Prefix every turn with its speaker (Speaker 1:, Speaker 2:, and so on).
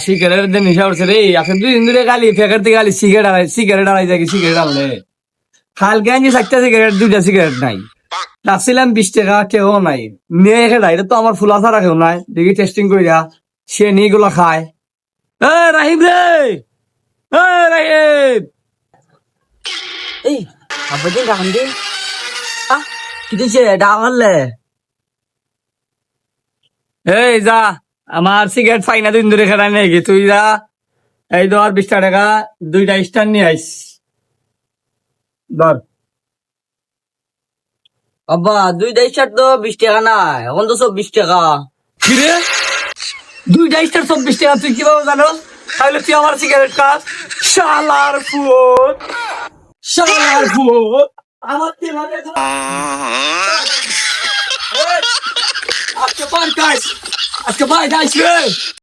Speaker 1: Cigarette নেশা করছে রে। আজকে 2 দিন ধরে খালি প্যাকেট থেকে খালি সিগারেট আড়াই থাকি সিগারেট আনলে কালকে আনছি 4টা সিগারেট, 2টা সিগারেট নাই। রাখছিলাম 20 টাকা, কেউ নাই। নিয়ে খেলা, এটা তো আমার ফুলা ছাড়া কেউ নাই। দেখি টেস্টিং করিয়া সে নিয়ে গুলো খায়। এ রাহিম রে, এ রাহিম,
Speaker 2: এই আব্বাজি রাখান দিন কি দিছে ডাঙালে
Speaker 1: এই যা, আমার সিগারেট ফাইনা 2 দিন ধরে খেলা নিয়ে গিয়ে তুই যা। এই ধর 20 টাকা, 2টা স্টার নিয়ে আইস। ধর।
Speaker 2: আব্বা 2 টা তো 20 টাকা নাই, এখন তো 24 টাকা।
Speaker 1: কিরে, 2টা স্টার 24 টাকা, তুই কিভাবে জানো? তাহলে তুই আমার সিগারেট খাস? শালার ফুট, শালার ফুট, আমার তেলাতে আজকে পার খাইস, আজকে পার খাইস রে।